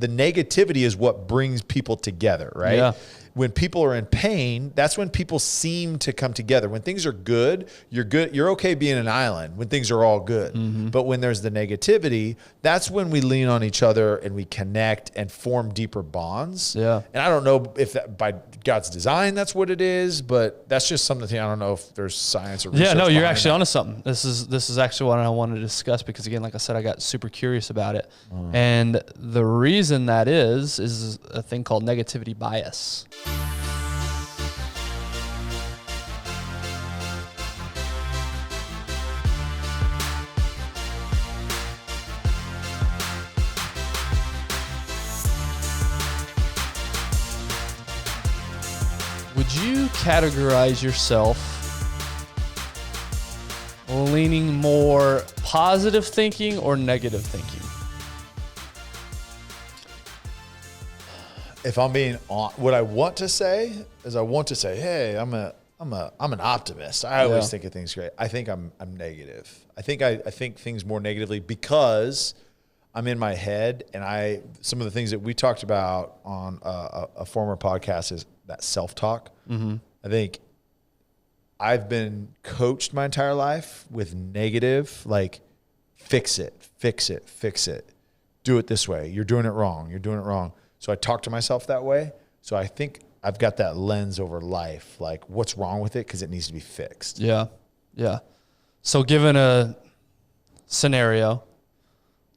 the negativity is what brings people together, right? Yeah. When people are in pain, that's when people seem to come together. When things are good. You're okay being an island when things are all good. Mm-hmm. But when there's the negativity, that's when we lean on each other and we connect and form deeper bonds. Yeah. And I don't know if that by God's design, that's what it is, but that's just something I don't know if there's science or research. Yeah, no, you're actually that. onto something. This is actually what I wanted to discuss because, again, like I said, I got super curious about it. And the reason that is a thing called negativity bias. Would you categorize yourself leaning more positive thinking or negative thinking? If I'm being on, what I want to say is hey, I'm an optimist. I always think of things great. I think I'm negative. I think things more negatively because I'm in my head, and some of the things that we talked about on a former podcast is that self-talk. Mm-hmm. I think I've been coached my entire life with negative, like fix it. Do it this way. You're doing it wrong. So I talk to myself that way. So I think I've got that lens over life, like what's wrong with it because it needs to be fixed. Yeah. So given a scenario,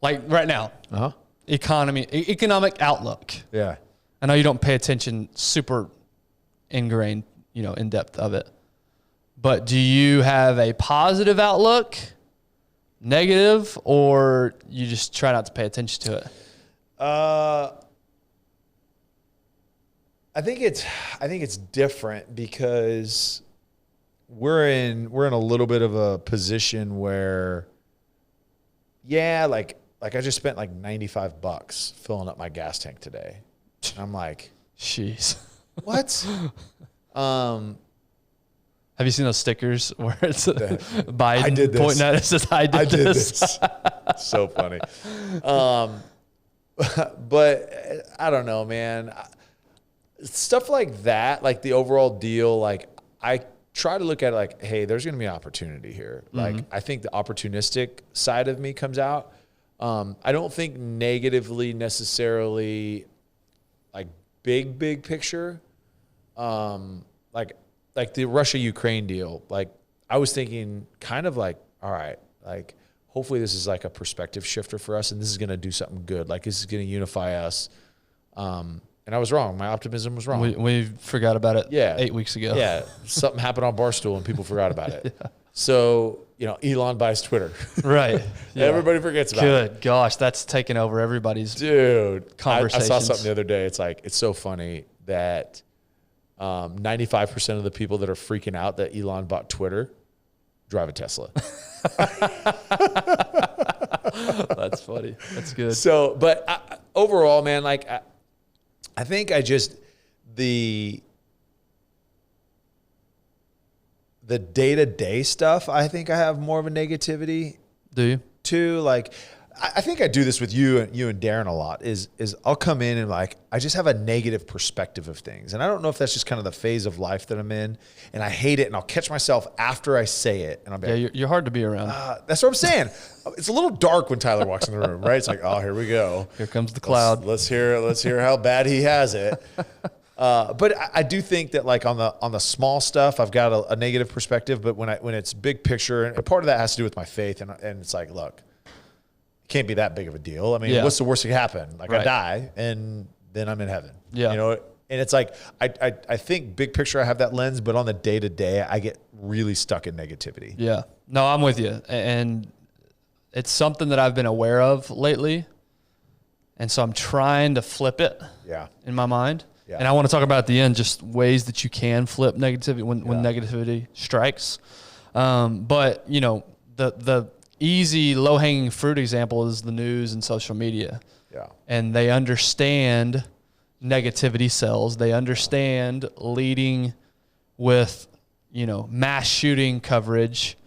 like right now, economic outlook. Yeah. I know you don't pay attention super ingrained, in depth of it. But do you have a positive outlook, negative, or you just try not to pay attention to it? I think it's different because we're in a little bit of a position where, like I just spent like $95 filling up my gas tank today. And I'm like, jeez, what? Have you seen those stickers where it's Biden pointing at it says, I did this. So funny. But I don't know, man. Stuff like that, like the overall deal, like I try to look at it like, hey, there's going to be an opportunity here. Mm-hmm. Like I think the opportunistic side of me comes out. I don't think negatively necessarily like big picture. Like the Russia-Ukraine deal, like I was thinking kind of like, all right, like hopefully this is like a perspective shifter for us and this is going to do something good. Like this is going to unify us. And I was wrong. My optimism was wrong. We forgot about it 8 weeks ago. Yeah. Something happened on Barstool and people forgot about it. Yeah. So, Elon buys Twitter. Right. Yeah. Everybody forgets about it. Good gosh, that's taken over everybody's I conversations. saw something the other day. It's like, it's so funny that 95% of the people that are freaking out that Elon bought Twitter drive a Tesla. That's funny. That's good. So, but overall, man, like I think the day-to-day stuff, I think I have more of a negativity. Do you? Too, like I think I do this with you and Darren a lot is I'll come in and like I just have a negative perspective of things. And I don't know if that's just kind of the phase of life that I'm in. And I hate it. And I'll catch myself after I say it. And I'll be like, you're hard to be around. That's what I'm saying. It's a little dark when Tyler walks in the room, right? It's like, oh, here we go. Here comes the cloud. Let's hear how bad he has it. But I do think that like on the small stuff, I've got a negative perspective. But when it's big picture, and part of that has to do with my faith, and it's like, look, it can't be that big of a deal. I mean, what's the worst that can happen? Like I die, and then I'm in heaven. Yeah, And it's like I think big picture, I have that lens, but on the day to day, I get really stuck in negativity. Yeah, no, I'm with you, and it's something that I've been aware of lately, and so I'm trying to flip it. Yeah, in my mind. Yeah. And I want to talk about at the end just ways that you can flip negativity when negativity strikes. But the easy low-hanging fruit example is the news and social media. Yeah. And they understand negativity sells. They understand leading with, mass shooting coverage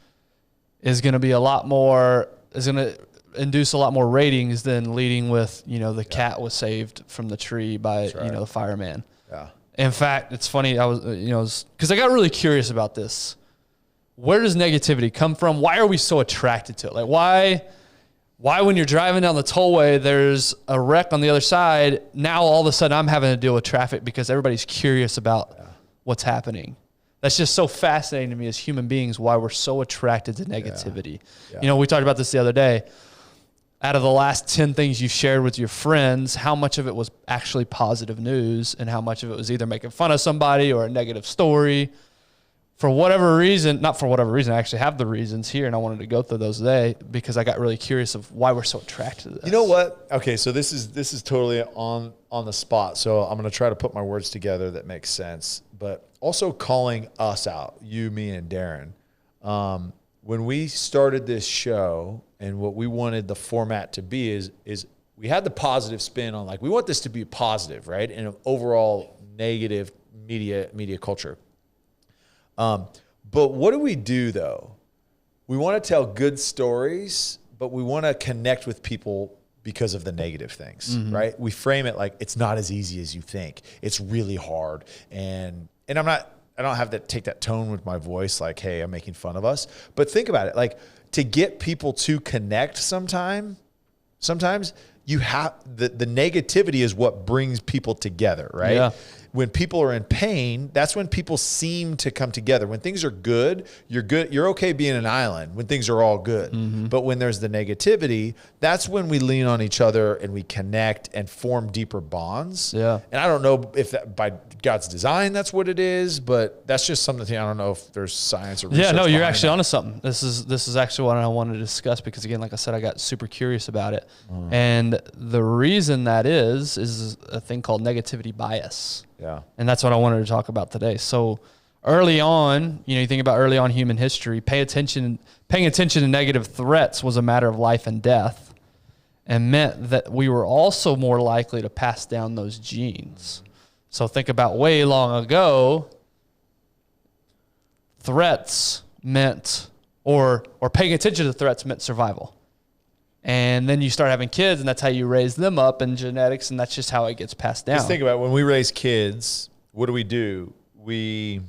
is going to be a lot more, is going to induce a lot more ratings than leading with, the cat was saved from the tree by, the fireman. Yeah. In fact, it's funny. I was, because I got really curious about this. Where does negativity come from? Why are we so attracted to it? Like, why when you're driving down the tollway, there's a wreck on the other side. Now all of a sudden I'm having to deal with traffic because everybody's curious about what's happening. That's just so fascinating to me as human beings, why we're so attracted to negativity. Yeah. We talked about this the other day. Out of the last 10 things you shared with your friends, how much of it was actually positive news and how much of it was either making fun of somebody or a negative story? For whatever reason, not for whatever reason, I actually have the reasons here, and I wanted to go through those today because I got really curious of why we're so attracted to this. You know what? Okay, so this is totally on the spot. So I'm going to try to put my words together that makes sense, but also calling us out, you, me, and Darren. When we started this show and what we wanted the format to be is we had the positive spin on, like, we want this to be positive, right? In an overall negative media culture. But what do we do, though? We want to tell good stories, but we want to connect with people because of the negative things, right? We frame it like it's not as easy as you think. It's really hard. And I don't have to take that tone with my voice like, hey, I'm making fun of us. But think about it. Like, to get people to connect sometimes you have the negativity is what brings people together, right? Yeah. When people are in pain, that's when people seem to come together. When things are good. You're okay being an island when things are all good. But when there's the negativity, that's when we lean on each other and we connect and form deeper bonds. Yeah. And I don't know if that by God's design that's what it is, but that's just something I don't know if there's science or research. Yeah, no, you're actually onto something. This is actually what I wanted to discuss because, again, like I said, I got super curious about it. And the reason that is a thing called negativity bias. Yeah. And that's what I wanted to talk about today. So early on, you think about early on human history, paying attention to negative threats was a matter of life and death and meant that we were also more likely to pass down those genes. So think about way long ago, threats meant, or paying attention to threats meant survival. And then you start having kids, and that's how you raise them up in genetics, and that's just how it gets passed down. Just think about it. When we raise kids, what do? We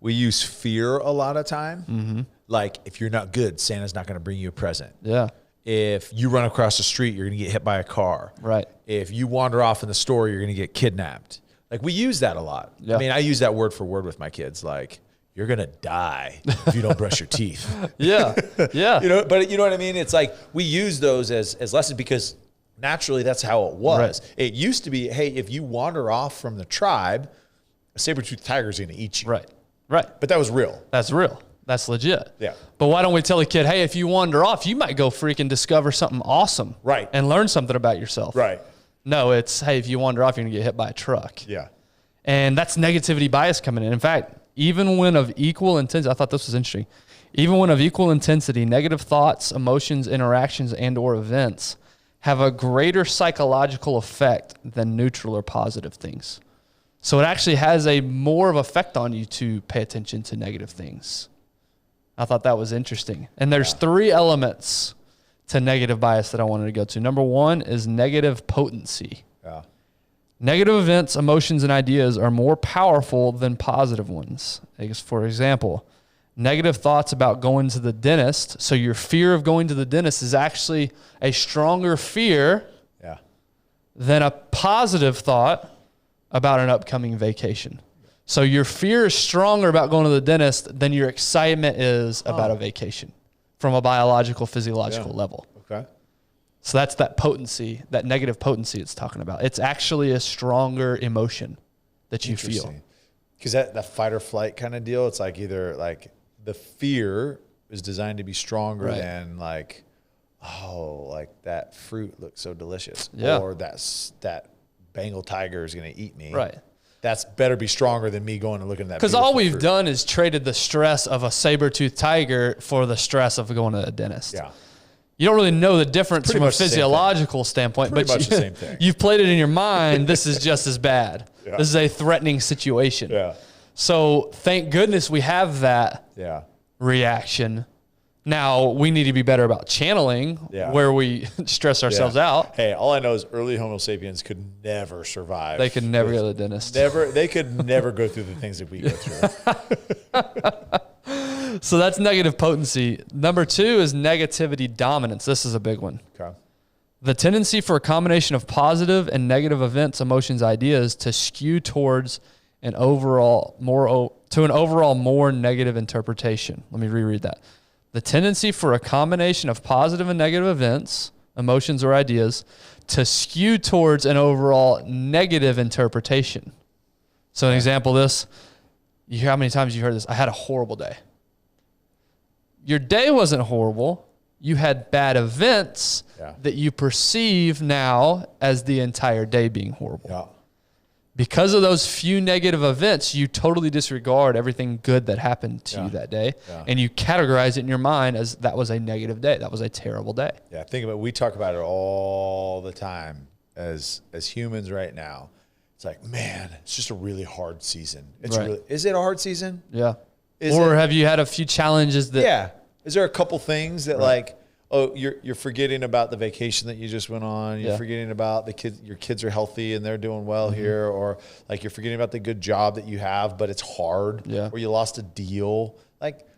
use fear a lot of time. Like, if you're not good, Santa's not going to bring you a present. Yeah. If you run across the street, you're going to get hit by a car. Right. If you wander off in the store, you're going to get kidnapped. Like, we use that a lot. Yeah. I mean, I use that word for word with my kids. Like, you're going to die if you don't brush your teeth. Yeah. Yeah. But you know what I mean? It's like we use those as lessons because naturally that's how it was. Right. It used to be, hey, if you wander off from the tribe, a saber-toothed tiger is going to eat you. Right. Right. But that was real. That's real. That's legit. Yeah. But why don't we tell a kid, hey, if you wander off, you might go freaking discover something awesome. Right. And learn something about yourself. Right. No, it's, hey, if you wander off, you're going to get hit by a truck. Yeah. And that's negativity bias coming in. In fact, even when of equal intensity, I thought this was interesting. Even when of equal intensity, negative thoughts, emotions, interactions, and or events have a greater psychological effect than neutral or positive things. So it actually has a more of effect on you to pay attention to negative things. I thought that was interesting. And there's 3 elements to negative bias that I wanted to go to. Number 1 is negative potency. Yeah. Negative events, emotions, and ideas are more powerful than positive ones. For example, negative thoughts about going to the dentist. So your fear of going to the dentist is actually a stronger fear than a positive thought about an upcoming vacation. So your fear is stronger about going to the dentist than your excitement is about a vacation from a biological, physiological level. Okay. So that's that potency, that negative potency it's talking about. It's actually a stronger emotion that you feel. Because that fight or flight kind of deal, it's like either like the fear is designed to be stronger than like, oh, like that fruit looks so delicious. Yeah. Or that Bengal tiger is going to eat me. Right. That's better be stronger than me going and looking at that. Because all we've done is traded the stress of a saber-toothed tiger for the stress of going to a dentist. Yeah. You don't really know the difference from a physiological standpoint, but you've played it in your mind. This is just as bad. Yeah. This is a threatening situation. Yeah. So thank goodness we have that reaction Now, we need to be better about channeling where we stress ourselves out. Hey, all I know is early Homo sapiens could never survive. They could never go to the dentist. They could never go through the things that we go through. So that's negative potency. Number 2 is negativity dominance. This is a big one. Okay. The tendency for a combination of positive and negative events, emotions, ideas to skew towards an overall more negative interpretation. Let me reread that. The tendency for a combination of positive and negative events, emotions, or ideas to skew towards an overall negative interpretation. So an example of this, you hear how many times you heard this? I had a horrible day. Your day wasn't horrible. You had bad events that you perceive now as the entire day being horrible. Yeah. Because of those few negative events, you totally disregard everything good that happened to you that day. Yeah. And you categorize it in your mind as that was a negative day. That was a terrible day. Yeah, think about it. We talk about it all the time as humans right now. It's like, man, it's just a really hard season. Is it a hard season? Yeah. Have you had a few challenges that... Yeah. Is there a couple things that like, oh, you're forgetting about the vacation that you just went on. You're forgetting about the kids. Your kids are healthy and they're doing well here, or like you're forgetting about the good job that you have, but it's hard. Yeah. Or you lost a deal. Like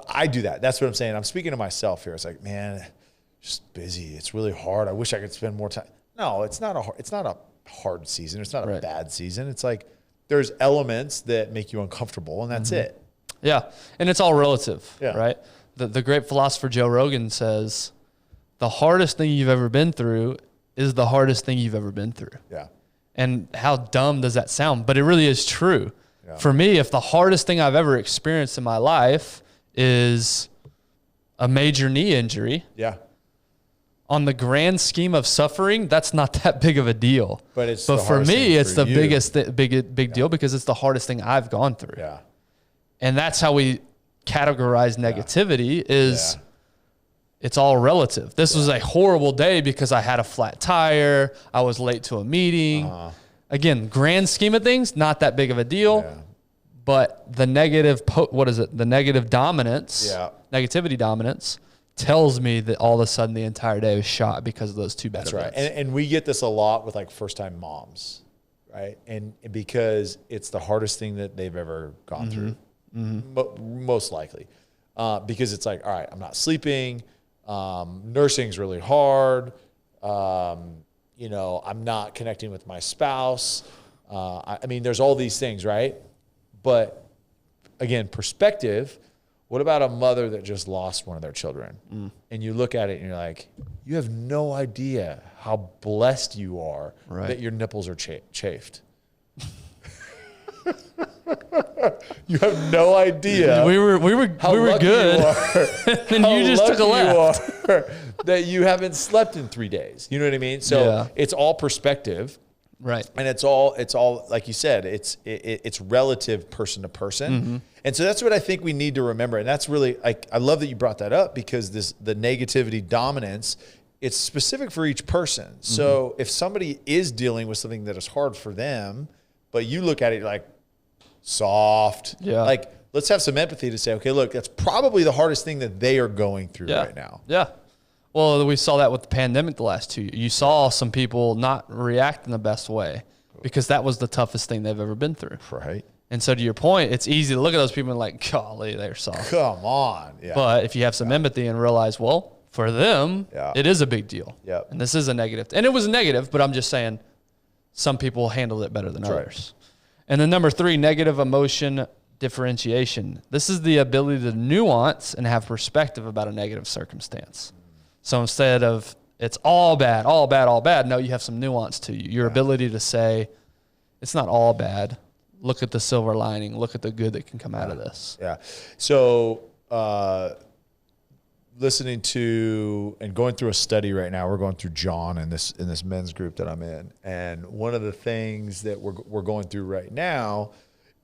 I do that. That's what I'm saying. I'm speaking to myself here. It's like, man, just busy. It's really hard. I wish I could spend more time. No, it's not a hard season. It's not a bad season. It's like there's elements that make you uncomfortable, and that's it. Yeah, and it's all relative, right? The great philosopher Joe Rogan says, the hardest thing you've ever been through is the hardest thing you've ever been through. Yeah. And how dumb does that sound? But it really is true. Yeah. For me, if the hardest thing I've ever experienced in my life is a major knee injury, on the grand scheme of suffering, that's not that big of a deal. But for me, it's the biggest big deal because it's the hardest thing I've gone through. Yeah. And that's how we categorize negativity is it's all relative. This was a horrible day because I had a flat tire. I was late to a meeting. Again, grand scheme of things, not that big of a deal. Yeah. But the negative, the negative dominance, negativity dominance tells me that all of a sudden the entire day was shot because of those two bad events. Right. And we get this a lot with like first-time moms, right? And because it's the hardest thing that they've ever gone through. Most likely, because it's like, all right, I'm not sleeping. Nursing's really hard. I'm not connecting with my spouse. I mean, there's all these things, right? But again, perspective. What about a mother that just lost one of their children? And you look at it and you're like, you have no idea how blessed you are that your nipples are chafed. You have no idea. We were good. And you just took a left. That you haven't slept in 3 days. You know what I mean? So it's all perspective. Right. And it's all like you said, it's relative person to person. And so that's what I think we need to remember. And that's really, I love that you brought that up because the negativity dominance, it's specific for each person. So if somebody is dealing with something that is hard for them, but you look at it like soft, like let's have some empathy to say, okay, look, that's probably the hardest thing that they are going through right now. Yeah. Well, we saw that with the pandemic the last 2 years. You saw some people not react in the best way because that was the toughest thing they've ever been through. Right. And so to your point, it's easy to look at those people and like, golly, they're soft. Come on. Yeah. But if you have some empathy and realize, well, for them, it is a big deal. Yep. And this is a negative. And it was a negative, but I'm just saying some people handled it better than others. And then number 3, negative emotion differentiation. This is the ability to nuance and have perspective about a negative circumstance. So instead of it's all bad, all bad, all bad, no, you have some nuance to you. Your ability to say it's not all bad. Look at the silver lining. Look at the good that can come out of this. Yeah. So listening to and going through a study right now, we're going through John in this men's group that I'm in. And one of the things that we're going through right now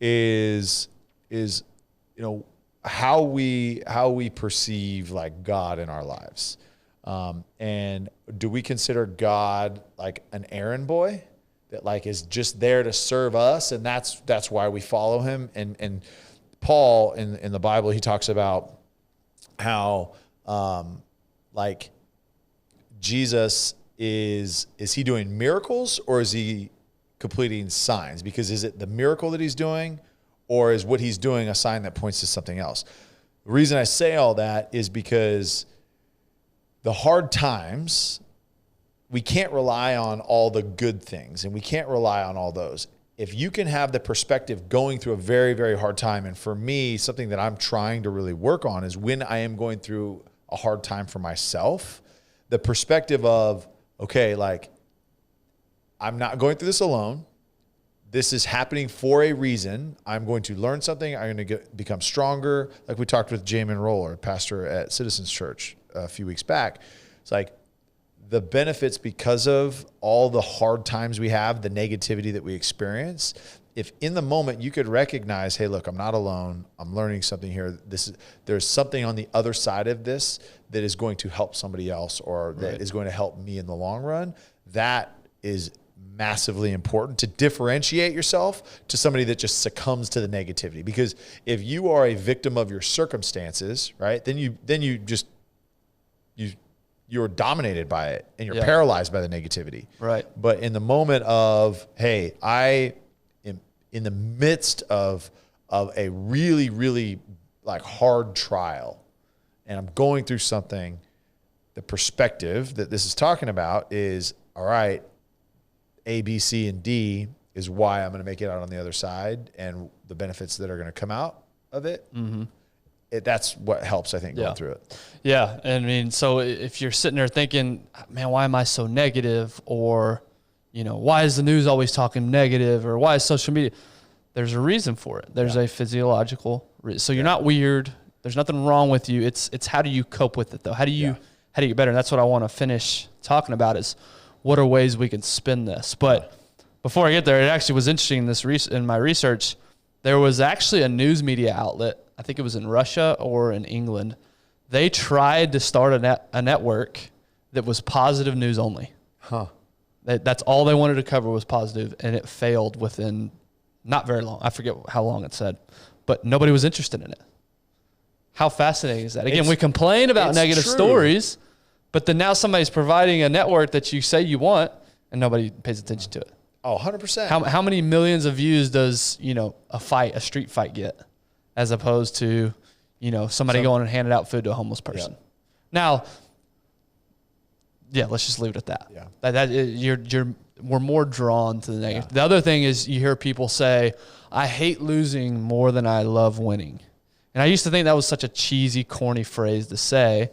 is how we perceive like God in our lives. And do we consider God like an errand boy that like is just there to serve us, and that's why we follow him? And Paul in the Bible, he talks about how like Jesus is he doing miracles or is he completing signs? Because is it the miracle that he's doing, or is what he's doing a sign that points to something else? The reason I say all that is because the hard times, we can't rely on all the good things, and we can't rely on all those. If you can have the perspective going through a very, very hard time, and for me, something that I'm trying to really work on is when I am going through a hard time for myself, the perspective of, okay, like, I'm not going through this alone. This is happening for a reason. I'm going to learn something. I'm going to become stronger. Like we talked with Jamin Roller, pastor at Citizens Church a few weeks back. It's like the benefits because of all the hard times we have, the negativity that we experience. If in the moment you could recognize, hey, look, I'm not alone. I'm learning something here. There's something on the other side of this that is going to help somebody else, or that is going to help me in the long run. That is massively important to differentiate yourself to somebody that just succumbs to the negativity. Because if you are a victim of your circumstances, right, then you're dominated by it and you're paralyzed by the negativity. Right. But in the moment of, hey, I am in the midst of a really, really like hard trial, and I'm going through something, the perspective that this is talking about is, all right, A, B, C, and D is why I'm going to make it out on the other side, and the benefits that are going to come out of it. Mm-hmm. That's what helps, I think, going through it. Yeah. I mean, so if you're sitting there thinking, man, why am I so negative? Or, why is the news always talking negative? Or why is social media? There's a reason for it. There's a physiological reason. So you're not weird. There's nothing wrong with you. It's how do you cope with it, though? How do you get better? And that's what I want to finish talking about is what are ways we can spin this. But before I get there, it actually was interesting in my research. There was actually a news media outlet, I think it was in Russia or in England. They tried to start a network that was positive news only. Huh. That's all they wanted to cover was positive, and it failed within not very long. I forget how long it said, but nobody was interested in it. How fascinating is that? Again, we complain about negative stories, but then now somebody's providing a network that you say you want, and nobody pays attention to it. Oh, 100%. How many millions of views does, a street fight get, as opposed to, somebody going and handing out food to a homeless person? Now, let's just leave it at that. Yeah. We're more drawn to the negative. Yeah. The other thing is you hear people say, I hate losing more than I love winning. And I used to think that was such a cheesy, corny phrase to say,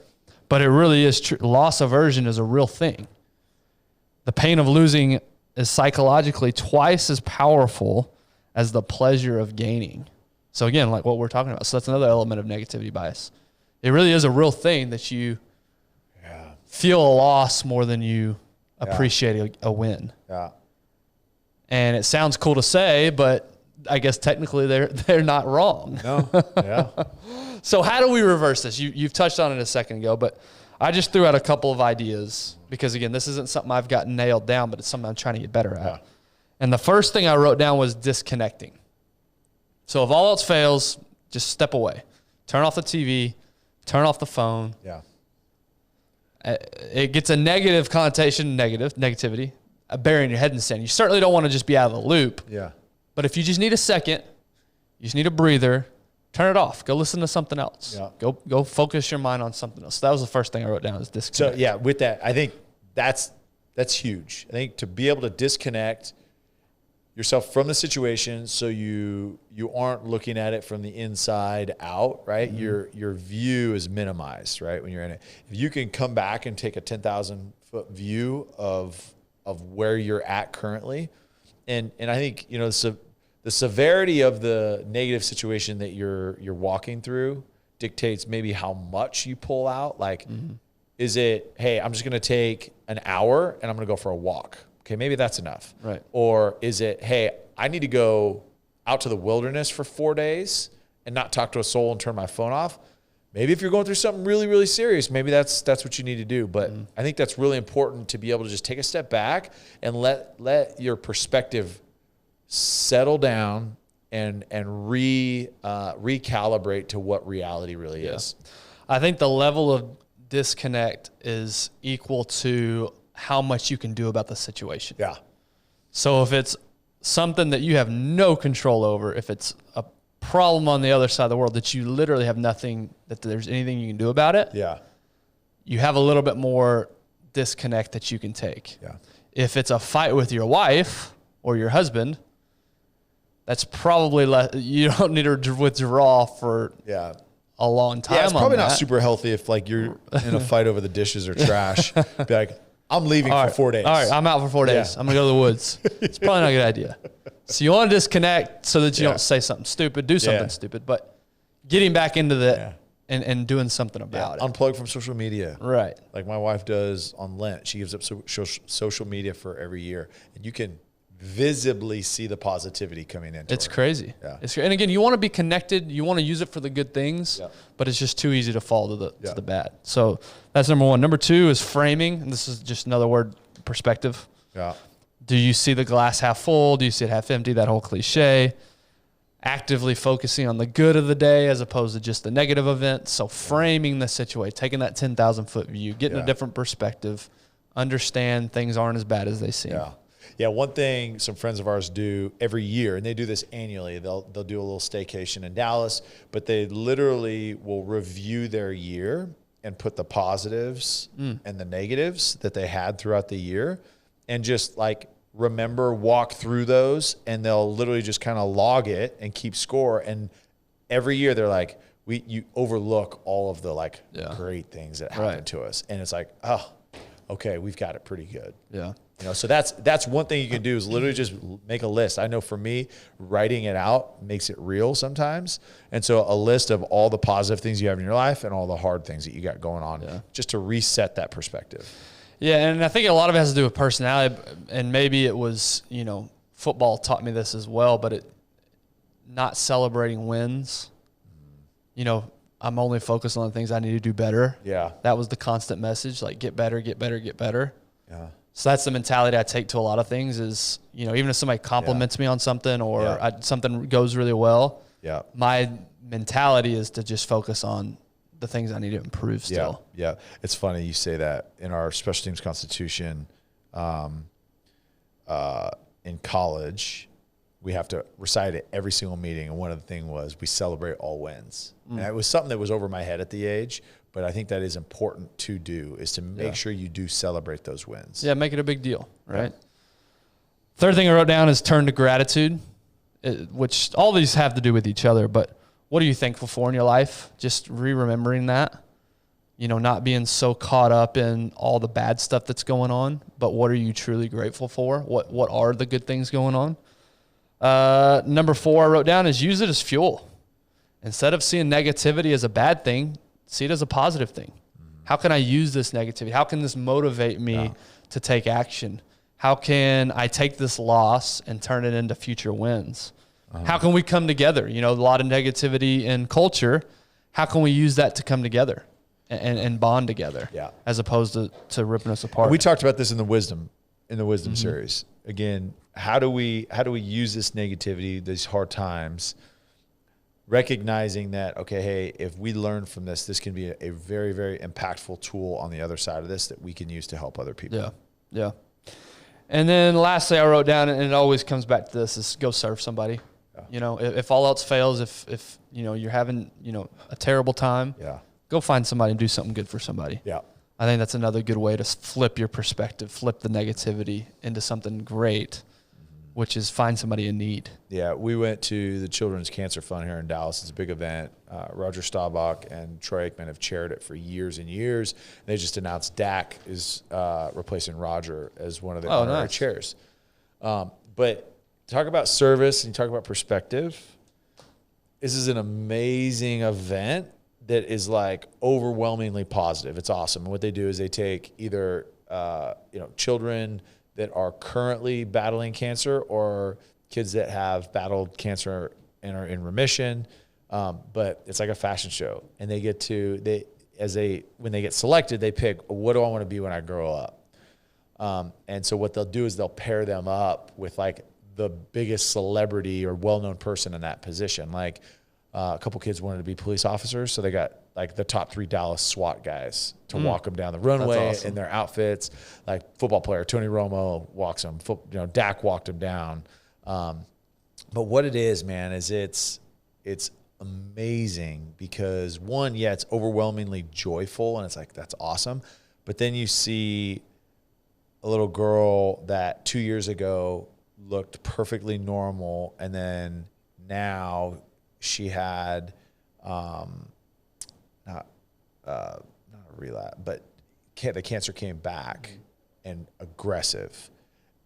but it really is true. Loss aversion is a real thing. The pain of losing is psychologically twice as powerful as the pleasure of gaining. So again, like what we're talking about. So that's another element of negativity bias. It really is a real thing that you feel a loss more than you appreciate a win. Yeah. And it sounds cool to say, but I guess technically they're not wrong. No. Yeah. So how do we reverse this? You've touched on it a second ago, but I just threw out a couple of ideas because, again, this isn't something I've got nailed down, but it's something I'm trying to get better at. Yeah. And the first thing I wrote down was disconnecting. So if all else fails, just step away. Turn off the TV. Turn off the phone. Yeah. It gets a negative connotation, negativity, burying your head in the sand. You certainly don't want to just be out of the loop. Yeah. But if you just need a second, you just need a breather, turn it off. Go listen to something else. Yeah. Go focus your mind on something else. So that was the first thing I wrote down is disconnect. So with that, I think that's huge. I think to be able to disconnect yourself from the situation so you aren't looking at it from the inside out, right? Mm-hmm. Your view is minimized, right, when you're in it. If you can come back and take a 10,000-foot view of where you're at currently, and I think, the severity of the negative situation that you're walking through dictates maybe how much you pull out. Like, is it, hey, I'm just going to take an hour and I'm going to go for a walk. Okay, maybe that's enough. Right. Or is it, hey, I need to go out to the wilderness for 4 days and not talk to a soul and turn my phone off? Maybe if you're going through something really, really serious, maybe that's what you need to do. But I think that's really important to be able to just take a step back and let your perspective settle down and recalibrate to what reality really is. I think the level of disconnect is equal to how much you can do about the situation. Yeah. So if it's something that you have no control over, if it's a problem on the other side of the world that you literally have nothing, that there's anything you can do about it, Yeah. you have a little bit more disconnect that you can take. Yeah. If it's a fight with your wife or your husband, that's probably less, you don't need to withdraw for a long time. Yeah, it's probably on not that. super healthy if like you're in a fight over the dishes or trash. Be like, I'm leaving for 4 days. All right, I'm out for 4 days. I'm going to go to the woods. It's probably not a good idea. So you want to disconnect so that you don't say something stupid, do something stupid, but getting back into the and doing something about it. Unplug from social media. Right. Like my wife does on Lent. She gives up social media for every year. And you can visibly see the positivity coming into It's her. crazy. Yeah. And again, you want to be connected. You want to use it for the good things, but it's just too easy to fall to the bad. So that's number one. Number two is framing. And this is just another word, perspective. Yeah. Do you see the glass half full? Do you see it half empty? That whole cliche. Actively focusing on the good of the day as opposed to just the negative event. So framing the situation, taking that 10,000 foot view, getting a different perspective, understand things aren't as bad as they seem. Yeah. Yeah, one thing some friends of ours do every year, and they do this annually, they'll do a little staycation in Dallas, but they literally will review their year and put the positives and the negatives that they had throughout the year and just like walk through those, and they'll literally just kind of log it and keep score. And every year they're like, you overlook all of the like great things that happen to us. And it's like, oh, okay, we've got it pretty good. Yeah. You know, so that's one thing you can do is literally just make a list. I know for me, writing it out makes it real sometimes. And so a list of all the positive things you have in your life and all the hard things that you got going on, just to reset that perspective. Yeah, and I think a lot of it has to do with personality, and maybe it was, football taught me this as well, but not celebrating wins. I'm only focused on the things I need to do better. Yeah. That was the constant message, like get better, get better, get better. Yeah. So that's the mentality I take to a lot of things is, even if somebody compliments me on something or something goes really well, my mentality is to just focus on the things I need to improve still. Yeah. It's funny you say that. In our special teams constitution, in college, we have to recite it every single meeting. And one of the things was we celebrate all wins. And it was something that was over my head at the age, but I think that is important to do, is to make sure you do celebrate those wins. Yeah, make it a big deal, right? Third thing I wrote down is turn to gratitude, which all these have to do with each other, but what are you thankful for in your life? Just remembering that, not being so caught up in all the bad stuff that's going on, but what are you truly grateful for? What are the good things going on? Number 4 I wrote down is use it as fuel. Instead of seeing negativity as a bad thing, see it as a positive thing. How can I use this negativity? How can this motivate me to take action? How can I take this loss and turn it into future wins? How can we come together? A lot of negativity in culture. How can we use that to come together and bond together? As opposed to ripping us apart. We talked about this in the wisdom series. Again, how do we use this negativity, these hard times, recognizing that, okay, hey, if we learn from this, this can be a very, very impactful tool on the other side of this that we can use to help other people. Yeah. And then lastly, I wrote down, and it always comes back to this, is go serve somebody. If all else fails, if you're having, a terrible time, go find somebody and do something good for somebody. Yeah. I think that's another good way to flip your perspective, flip the negativity into something great, which is find somebody in need. Yeah, we went to the Children's Cancer Fund here in Dallas. It's a big event. Roger Staubach and Troy Aikman have chaired it for years and years. They just announced Dak is replacing Roger as one of the honorary chairs. But talk about service and talk about perspective. This is an amazing event that is like overwhelmingly positive. It's awesome. And what they do is they take either children that are currently battling cancer or kids that have battled cancer and are in remission. But it's like a fashion show, and they get to when they get selected, they pick, what do I want to be when I grow up? And so what they'll do is they'll pair them up with like the biggest celebrity or well-known person in that position. Like a couple kids wanted to be police officers, so they got like the top 3 Dallas SWAT guys to walk them down the runway in their outfits. Like football player Tony Romo walks them. Dak walked them down. But what it is, man, is it's amazing because one, it's overwhelmingly joyful and it's like, that's awesome. But then you see a little girl that 2 years ago looked perfectly normal, and then now she had not a relapse, but the cancer came back and aggressive,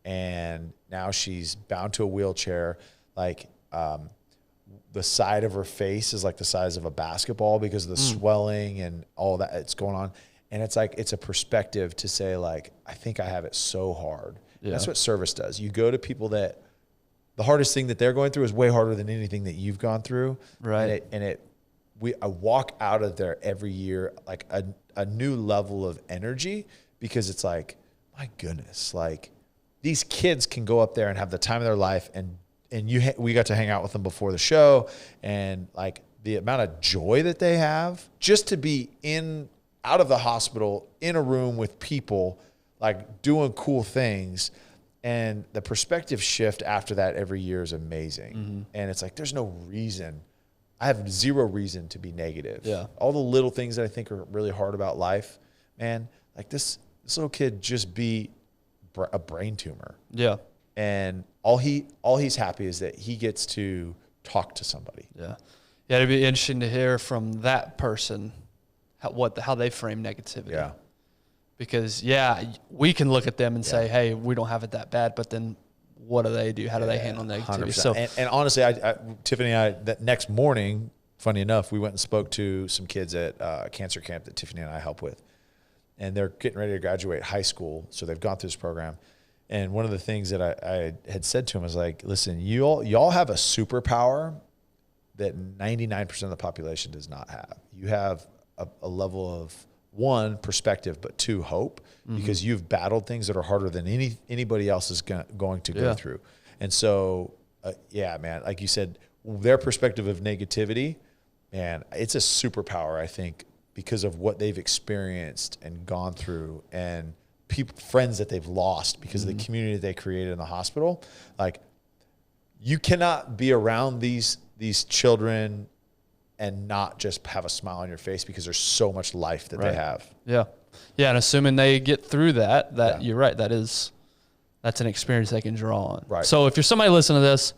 and now she's bound to a wheelchair. Like the side of her face is like the size of a basketball because of the swelling and all that it's going on. And it's like, it's a perspective to say, like, I think I have it so hard. Yeah. That's what service does. You go to people that the hardest thing that they're going through is way harder than anything that you've gone through. Right. I walk out of there every year like a new level of energy, because it's like, my goodness, like these kids can go up there and have the time of their life, and we got to hang out with them before the show, and like the amount of joy that they have just to be out of the hospital in a room with people like doing cool things. And the perspective shift after that every year is amazing. Mm-hmm. And it's like, there's no reason. I have zero reason to be negative. Yeah. All the little things that I think are really hard about life, man, like this little kid just beat a brain tumor. Yeah. And all he's happy is that he gets to talk to somebody. Yeah. Yeah. It'd be interesting to hear from that person how they frame negativity. Yeah. Because, we can look at them and say, hey, we don't have it that bad, but then what do they do? How do they handle negativity? 100%. So, and honestly, Tiffany and I, that next morning, funny enough, we went and spoke to some kids at a cancer camp that Tiffany and I help with. And they're getting ready to graduate high school, so they've gone through this program. And one of the things that I had said to him was like, listen, y'all have a superpower that 99% of the population does not have. You have a level of, one, perspective, but two, hope, because you've battled things that are harder than anybody else is going to go through. And so, man, like you said, their perspective of negativity, man, it's a superpower, I think, because of what they've experienced and gone through, and friends that they've lost because of the community that they created in the hospital. Like, you cannot be around these children and not just have a smile on your face, because there's so much life that they have. Yeah. Yeah. And assuming they get through that you're right. That's an experience they can draw on. Right. So if you're somebody listening to this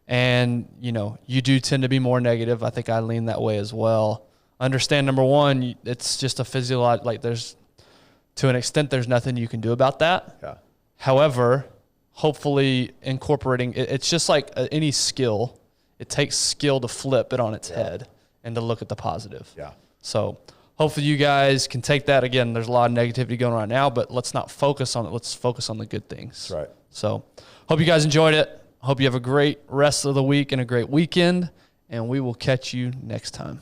and, you do tend to be more negative, I think I lean that way as well. Understand, number one, it's just a physiological, like to an extent, there's nothing you can do about that. Yeah. However, hopefully incorporating, it's just like any skill. It takes skill to flip it on its head and to look at the positive. Yeah. So hopefully you guys can take that. Again, there's a lot of negativity going on right now, but let's not focus on it. Let's focus on the good things. That's right. So hope you guys enjoyed it. Hope you have a great rest of the week and a great weekend, and we will catch you next time.